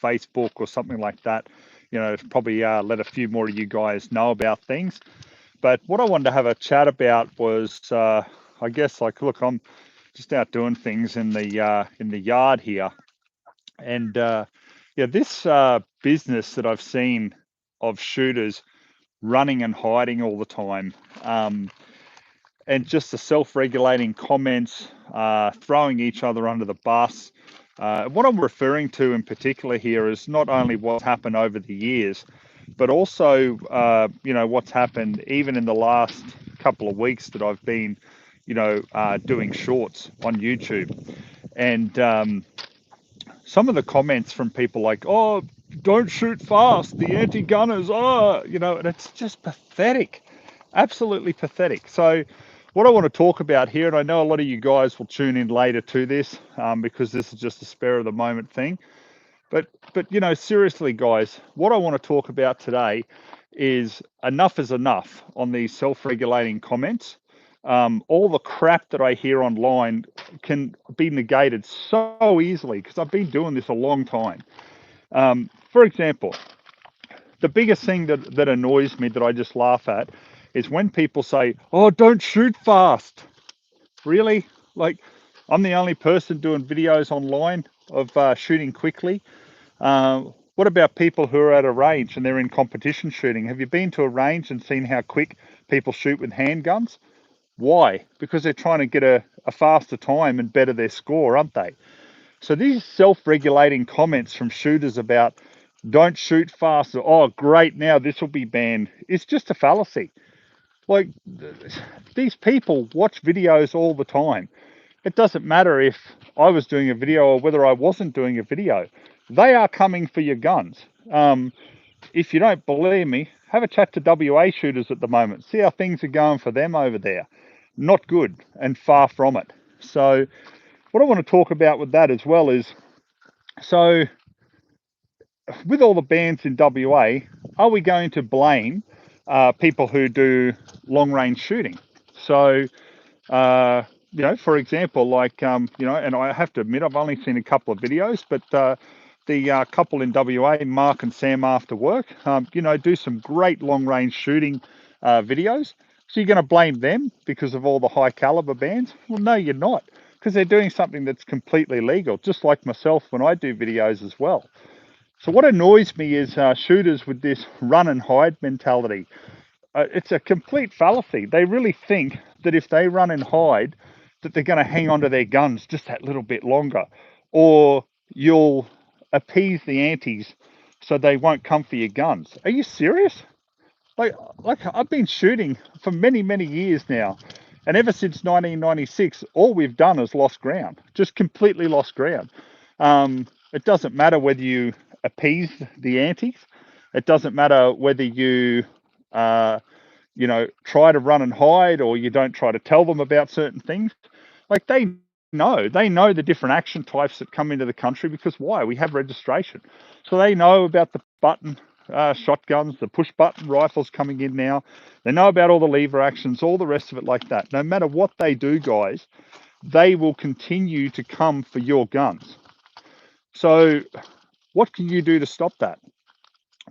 Facebook or something like that, to probably let a few more of you guys know about things. But what I wanted to have a chat about was, I guess, like, look, I'm just out doing things in the yard here, and this business that I've seen of shooters running and hiding all the time, and just the self-regulating comments, throwing each other under the bus. What I'm referring to in particular here is not only what's happened over the years, but also, what's happened even in the last couple of weeks that I've been, doing shorts on YouTube. And some of the comments from people like, oh, don't shoot fast, the anti-gunners, and it's just pathetic, absolutely pathetic. So what I want to talk about here, and I know a lot of you guys will tune in later to this, because this is just a spur of the moment thing. But seriously, guys, what I want to talk about today is enough is enough on these self-regulating comments. All the crap that I hear online can be negated so easily because I've been doing this a long time. For example, the biggest thing that annoys me, that I just laugh at, is when people say, oh, don't shoot fast. Really? Like, I'm the only person doing videos online of shooting quickly. What about people who are at a range and they're in competition shooting? Have you been to a range and seen how quick people shoot with handguns? Why? Because they're trying to get a faster time and better their score, aren't they? So these self-regulating comments from shooters about don't shoot faster, oh great, now this will be banned, it's just a fallacy. Like, these people watch videos all the time. It doesn't matter if I was doing a video or whether I wasn't doing a video. They are coming for your guns. If you don't believe me, have a chat to WA shooters at the moment. See how things are going for them over there. Not good, and far from it. So what I want to talk about with that as well is, so with all the bans in WA, are we going to blame people who do long-range shooting? So, for example, like, and I have to admit, I've only seen a couple of videos, but the couple in WA, Mark and Sam After Work, do some great long-range shooting videos. So you're going to blame them because of all the high caliber bans? Well, no, you're not, because they're doing something that's completely legal, just like myself when I do videos as well. So what annoys me is shooters with this run and hide mentality. It's a complete fallacy. They really think that if they run and hide, that they're going to hang on to their guns just that little bit longer, or you'll appease the antis so they won't come for your guns. Are you serious? Like I've been shooting for many, many years now, and ever since 1996, all we've done is lost ground, just completely lost ground. It doesn't matter whether you appease the antis. It doesn't matter whether you, try to run and hide, or you don't try to tell them about certain things. Like, they know the different action types that come into the country, because why? We have registration. So they know about the button shotguns, the push button rifles coming in now. They know about all the lever actions, all the rest of it like that. No matter what they do, guys, they will continue to come for your guns. So what can you do to stop that?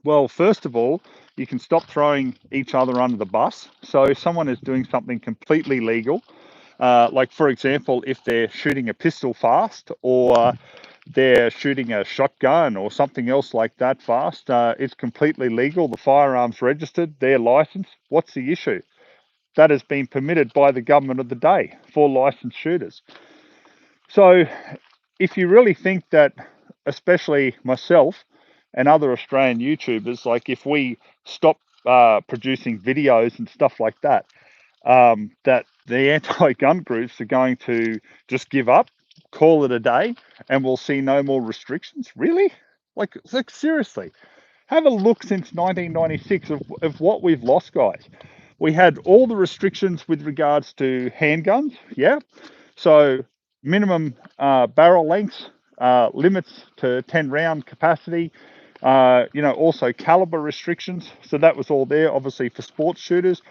Well, first of all, you can stop throwing each other under the bus. So if someone is doing something completely legal, like, for example, if they're shooting a pistol fast, or they're shooting a shotgun or something else like that fast, it's completely legal. The firearm's registered, they're licensed. What's the issue? That has been permitted by the government of the day for licensed shooters. So if you really think that, especially myself and other Australian YouTubers, like, if we stop producing videos and stuff like that, that the anti-gun groups are going to just give up, call it a day, and we'll see no more restrictions? Really? Like seriously, have a look since 1996 of what we've lost, guys. We had all the restrictions with regards to handguns, yeah? So minimum barrel lengths, limits to 10 round capacity, also caliber restrictions. So that was all there, obviously, for sports shooters.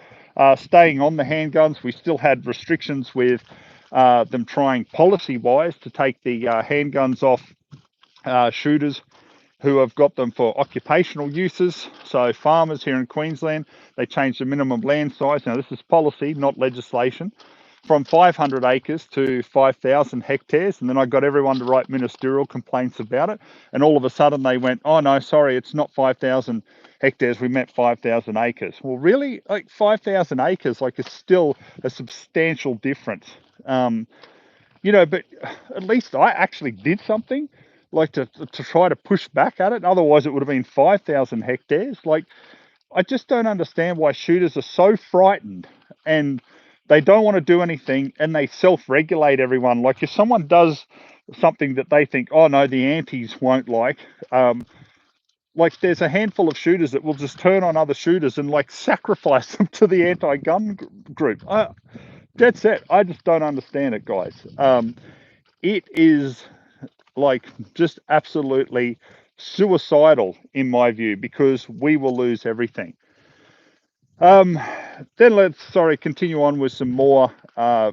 Staying on the handguns, we still had restrictions with them trying policy-wise to take the handguns off shooters who have got them for occupational uses. So farmers here in Queensland, they changed the minimum land size. Now this is policy, not legislation, from 500 acres to 5,000 hectares. And then I got everyone to write ministerial complaints about it. And all of a sudden they went, oh no, sorry, it's not 5,000 hectares, we meant 5,000 acres. Well, really, like 5,000 acres, like, is still a substantial difference. But at least I actually did something, like to try to push back at it. Otherwise, it would have been 5,000 hectares. Like, I just don't understand why shooters are so frightened and they don't want to do anything, and they self-regulate everyone. Like, if someone does something that they think, oh no, the antis won't like there's a handful of shooters that will just turn on other shooters and like sacrifice them to the anti-gun group. That's it. I just don't understand it, guys. It is like just absolutely suicidal in my view, because we will lose everything. Then let's continue on with some more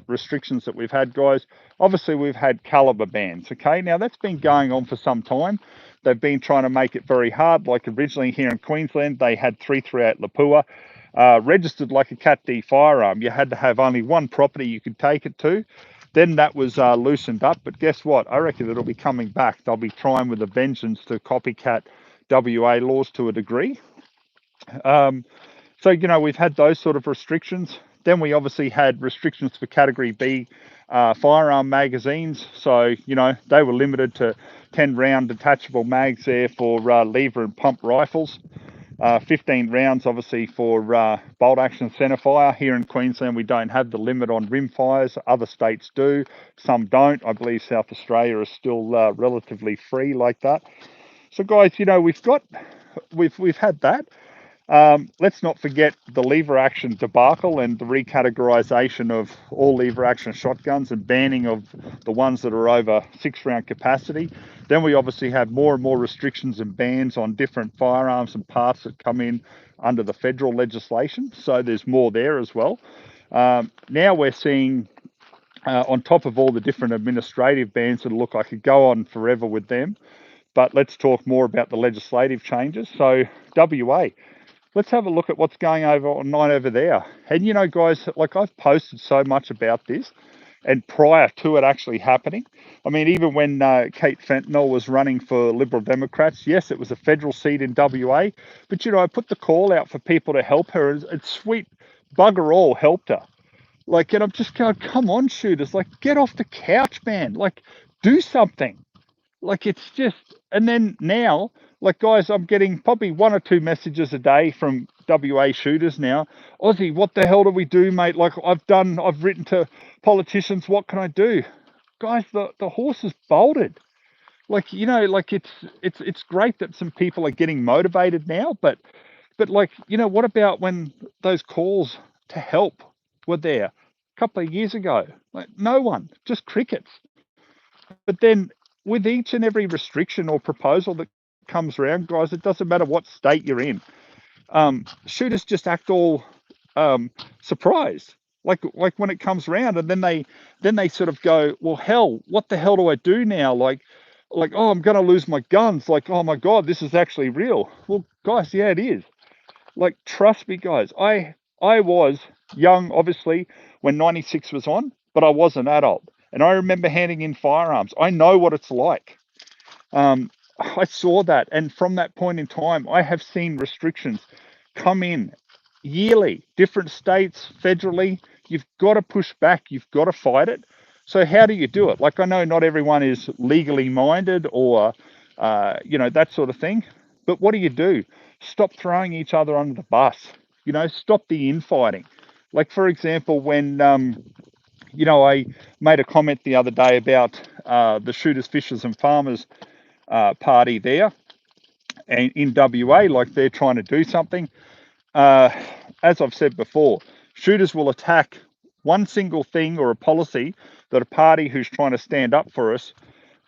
restrictions that we've had, guys. Obviously, we've had caliber bans. Okay, now that's been going on for some time. They've been trying to make it very hard. Like originally here in Queensland, they had 338 Lapua registered like a Cat D firearm. You had to have only one property you could take it to. Then that was loosened up. But guess what? I reckon it'll be coming back. They'll be trying with a vengeance to copycat WA laws to a degree. So, we've had those sort of restrictions. Then we obviously had restrictions for Category B firearm magazines. So, they were limited to 10-round detachable mags there for lever and pump rifles. 15 rounds, obviously, for bolt-action centerfire. Here in Queensland, we don't have the limit on rimfires. Other states do. Some don't. I believe South Australia is still relatively free like that. So, guys, we've had that. Let's not forget the lever action debacle and the recategorization of all lever action shotguns and banning of the ones that are over 6-round capacity. Then we obviously have more and more restrictions and bans on different firearms and parts that come in under the federal legislation. So there's more there as well. Now we're seeing, on top of all the different administrative bans that look, I could go on forever with them, but let's talk more about the legislative changes. So WA. Let's have a look at what's going on over there. And guys, like, I've posted so much about this, and prior to it actually happening, I mean, even when Kate Fentanyl was running for Liberal Democrats, yes, it was a federal seat in WA, but I put the call out for people to help her, and sweet bugger all helped her. Like, and I'm just going, come on, shooters, like, get off the couch, man. Like, do something. Like, it's just, and then now, like, guys, I'm getting probably 1 or 2 messages a day from WA shooters now. Aussie, what the hell do we do, mate? Like, I've written to politicians, what can I do? Guys, the horse is bolted. Like, like, it's great that some people are getting motivated now, but like, what about when those calls to help were there a couple of years ago? Like, no one, just crickets. But then with each and every restriction or proposal that comes around, guys, it doesn't matter what state you're in. Shooters just act all surprised, like when it comes around, and then they sort of go, well, hell, what the hell do I do now? Like, oh, I'm going to lose my guns. Like, oh my God, this is actually real. Well, guys, yeah, it is. Like, trust me, guys. I was young, obviously, when 96 was on, but I was an adult. And I remember handing in firearms. I know what it's like. I saw that. And from that point in time, I have seen restrictions come in yearly, different states, federally. You've got to push back. You've got to fight it. So how do you do it? Like, I know not everyone is legally minded or, that sort of thing. But what do? Stop throwing each other under the bus. Stop the infighting. Like, for example, when I made a comment the other day about the Shooters, Fishers and Farmers party there and in WA, like, they're trying to do something. As I've said before, shooters will attack one single thing or a policy that a party who's trying to stand up for us,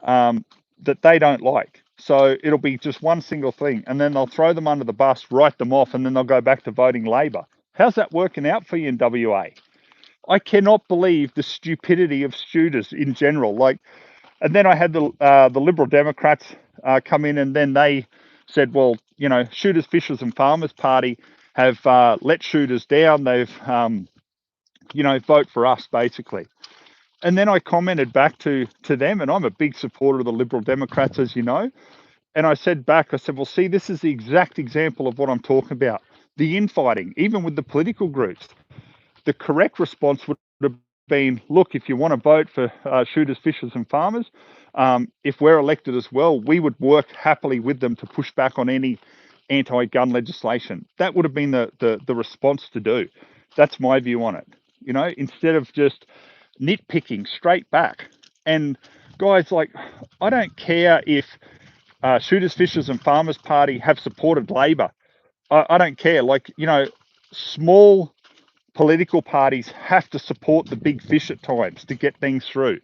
that they don't like. So it'll be just one single thing, and then they'll throw them under the bus, write them off, and then they'll go back to voting Labor. How's that working out for you in WA? I cannot believe the stupidity of shooters in general. Like, and then I had the Liberal Democrats come in, and then they said, well, Shooters, Fishers and Farmers Party have let shooters down. They've, vote for us, basically. And then I commented back to them, and I'm a big supporter of the Liberal Democrats, as you know. And I said back, I said, well, see, this is the exact example of what I'm talking about. The infighting, even with the political groups. The correct response would have been, look, if you want to vote for shooters, fishers and farmers, if we're elected as well, we would work happily with them to push back on any anti-gun legislation. That would have been the response to do. That's my view on it. Instead of just nitpicking straight back. And guys, like, I don't care if Shooters, Fishers and Farmers Party have supported Labor. I don't care. Like, small political parties have to support the big fish at times to get things through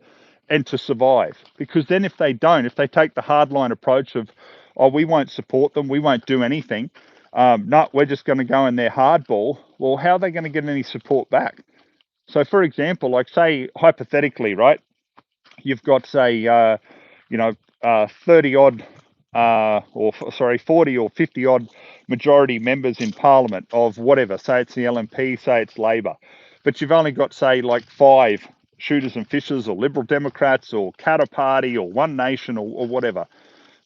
and to survive. Because then if they don't, if they take the hardline approach of, oh, we won't support them, we won't do anything, no, we're just going to go in their hardball, well, how are they going to get any support back? So, for example, like, say, hypothetically, right, you've got, say, 30 odd, 40 or 50 odd majority members in Parliament of whatever, say it's the LNP, say it's Labor, but you've only got, say, like 5 Shooters and Fishers or Liberal Democrats or Katter Party or One Nation or whatever.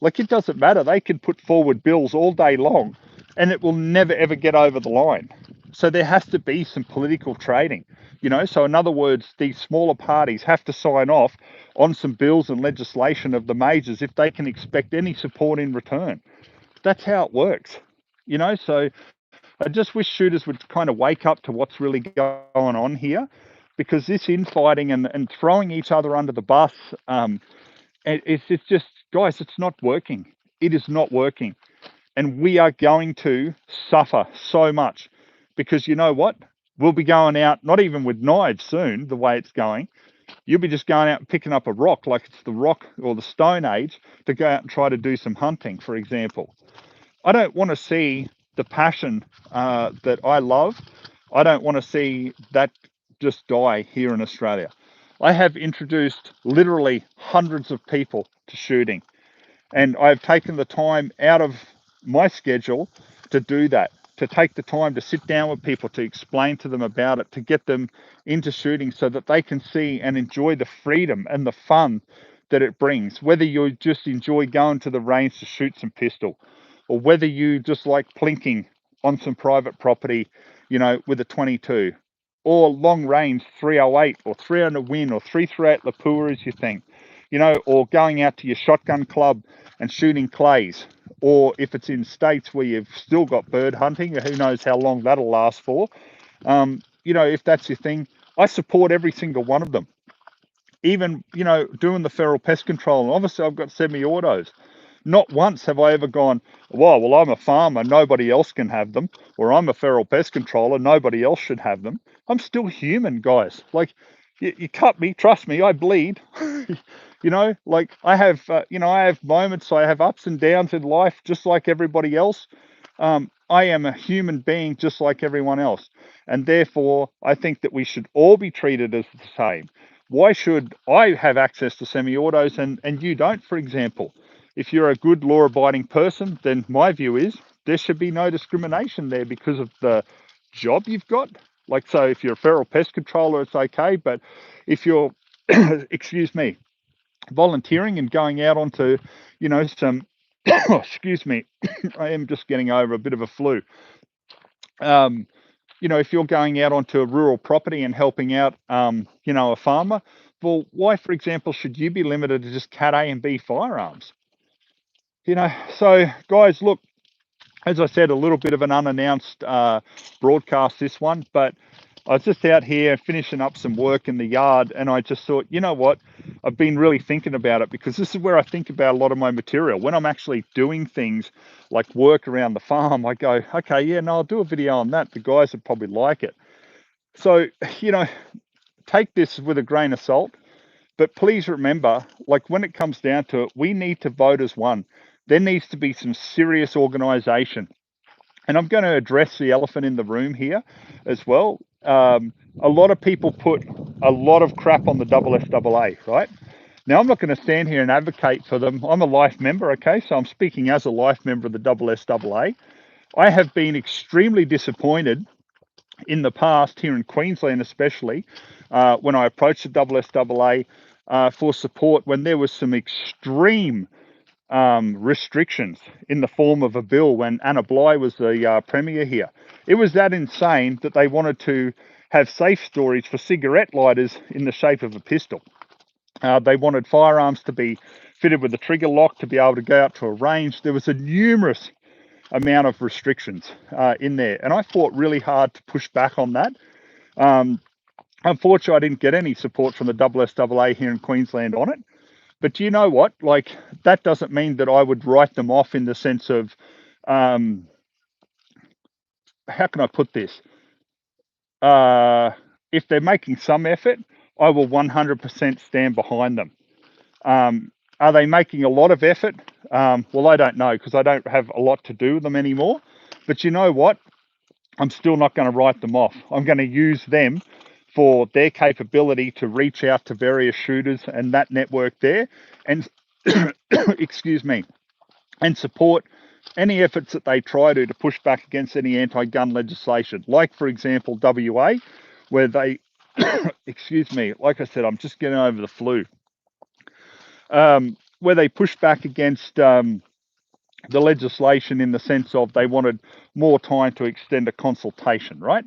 Like, it doesn't matter. They can put forward bills all day long and it will never, ever get over the line. So there has to be some political trading, So in other words, these smaller parties have to sign off on some bills and legislation of the majors if they can expect any support in return. That's how it works, So I just wish shooters would kind of wake up to what's really going on here, because this infighting and throwing each other under the bus, it's just, guys, it's not working. It is not working. And we are going to suffer so much, because you know what? We'll be going out, not even with knives soon, the way it's going. You'll be just going out and picking up a rock like it's the rock or the Stone Age to go out and try to do some hunting, for example. I don't want to see the passion that I love. I don't want to see that just die here in Australia. I have introduced literally hundreds of people to shooting, and I've taken the time out of my schedule to do that, to take the time to sit down with people, to explain to them about it, to get them into shooting so that they can see and enjoy the freedom and the fun that it brings. Whether you just enjoy going to the range to shoot some pistol, or whether you just like plinking on some private property, with a 22, or long range 308 or 300 Win or 338 Lapua as you think, or going out to your shotgun club and shooting clays, or if it's in states where you've still got bird hunting, who knows how long that'll last for. If that's your thing, I support every single one of them. Even, doing the feral pest control, and obviously I've got semi-autos. Not once have I ever gone, well, I'm a farmer, nobody else can have them, or I'm a feral pest controller, nobody else should have them. I'm still human, guys. Like, you cut me, trust me, I bleed. Like, I have, I have moments, I have ups and downs in life, just like everybody else. I am a human being just like everyone else. And therefore, I think that we should all be treated as the same. Why should I have access to semi-autos and you don't, for example? If you're a good law-abiding person, then my view is there should be no discrimination there because of the job you've got. Like, so if you're a feral pest controller, it's okay. But if you're, excuse me, volunteering and going out onto, some, excuse me, I am just getting over a bit of a flu. If you're going out onto a rural property and helping out, a farmer, well, why, for example, should you be limited to just Cat A and B firearms? So guys, look, as I said, a little bit of an unannounced broadcast, this one, but I was just out here finishing up some work in the yard, and I just thought, you know what, I've been really thinking about it, because this is where I think about a lot of my material. When I'm actually doing things like work around the farm, I go, okay, yeah, no, I'll do a video on that. The guys would probably like it. So, take this with a grain of salt, but please remember, like, when it comes down to it, we need to vote as one. There needs to be some serious organisation. And I'm going to address the elephant in the room here as well. A lot of people put a lot of crap on the SSAA, right? Now, I'm not going to stand here and advocate for them. I'm a life member, okay? So I'm speaking as a life member of the SSAA. I have been extremely disappointed in the past, here in Queensland especially, when I approached the SSAA for support when there was some extreme restrictions in the form of a bill when Anna Bligh was the Premier here. It was that insane that they wanted to have safe storage for cigarette lighters in the shape of a pistol. They wanted firearms to be fitted with a trigger lock to be able to go out to a range. There was a numerous amount of restrictions in there, and I fought really hard to push back on that. Unfortunately, I didn't get any support from the SSAA here in Queensland on it. But do you know what? Like, that doesn't mean that I would write them off in the sense of, how can I put this? If they're making some effort, I will 100% stand behind them. Are they making a lot of effort? Well, I don't know, because I don't have a lot to do with them anymore. But you know what? I'm still not going to write them off. I'm going to use them for their capability to reach out to various shooters and that network there, and excuse me, and support any efforts that they try to push back against any anti-gun legislation. Like, for example, WA, where they, excuse me, like I said, I'm just getting over the flu, where they push back against the legislation in the sense of they wanted more time to extend a consultation, right?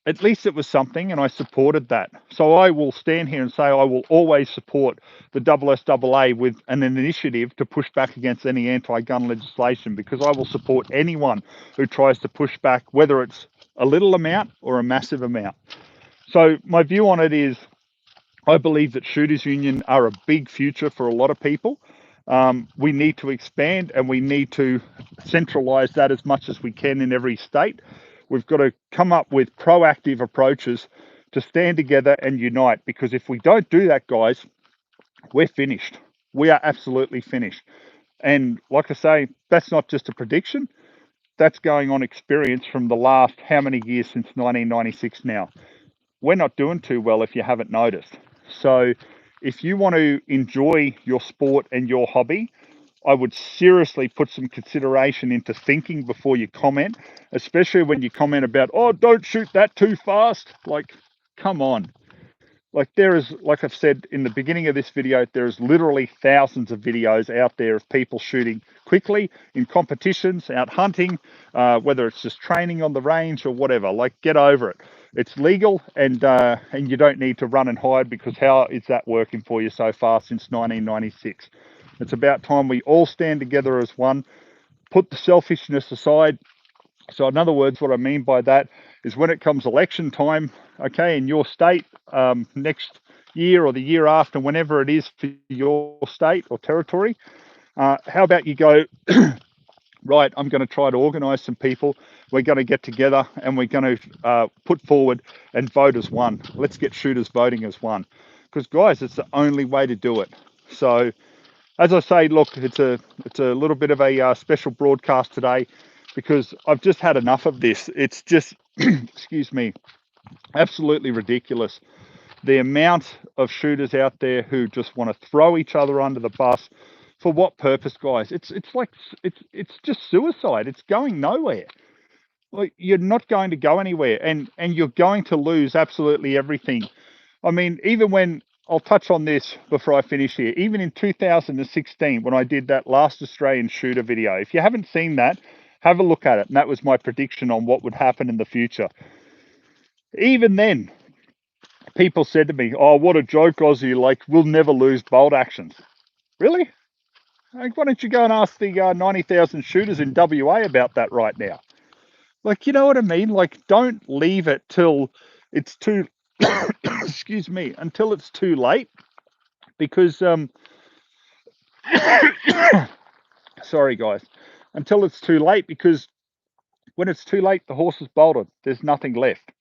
At least it was something, and I supported that. So I will stand here and say I will always support the SSAA with an initiative to push back against any anti-gun legislation, because I will support anyone who tries to push back, whether it's a little amount or a massive amount. So my view on it is, I believe that shooters union are a big future for a lot of people. We need to expand, and we need to centralise that as much as we can in every state. We've got to come up with proactive approaches to stand together and unite, because if we don't do that, guys, we're finished. We are absolutely finished. And like I say, that's not just a prediction. That's going on experience from the last how many years since 1996 now. We're not doing too well, if you haven't noticed. So if you want to enjoy your sport and your hobby, I would seriously put some consideration into thinking before you comment, especially when you comment about, oh, don't shoot that too fast. Like, come on. Like, there is, like I've said in the beginning of this video, there is literally thousands of videos out there of people shooting quickly in competitions, out hunting, whether it's just training on the range or whatever. Like, get over it. It's legal, and you don't need to run and hide, because how is that working for you so far since 1996? It's about time we all stand together as one, put the selfishness aside. So in other words, what I mean by that is, when it comes election time, okay, in your state, next year or the year after, whenever it is for your state or territory, how about you go, right, I'm going to try to organise some people. We're going to get together and we're going to put forward and vote as one. Let's get shooters voting as one. Because, guys, it's the only way to do it. So, as I say, look, it's a little bit of a special broadcast today, because I've just had enough of this. It's just, excuse me, absolutely ridiculous. The amount of shooters out there who just want to throw each other under the bus. For what purpose, guys? It's just suicide. It's going nowhere. Like, you're not going to go anywhere, and you're going to lose absolutely everything. I mean, even when, I'll touch on this before I finish here, even in 2016, when I did that last Australian shooter video, if you haven't seen that, have a look at it. And that was my prediction on what would happen in the future. Even then, people said to me, oh, what a joke, Aussie, like, we'll never lose bolt actions. Really? Like, why don't you go and ask the 90,000 shooters in WA about that right now? Like, you know what I mean? Like, don't leave it till it's too, excuse me, until it's too late. Because, sorry guys, until it's too late, because when it's too late, the horse is bolted. There's nothing left.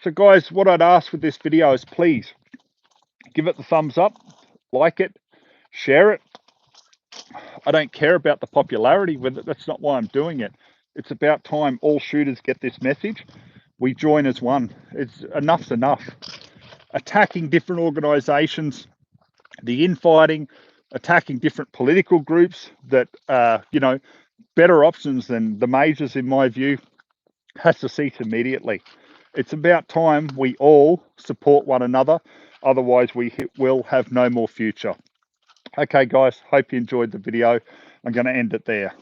So guys, what I'd ask with this video is, please give it the thumbs up, like it, share it. I don't care about the popularity with it. That's not why I'm doing it. It's about time all shooters get this message. We join as one. Enough's enough. Attacking different organisations the infighting, attacking different political groups that, you know, better options than the majors, in my view, has to cease immediately. It's about time we all support one another. Otherwise, we will have no more future. Okay, guys, hope you enjoyed the video. I'm going to end it there.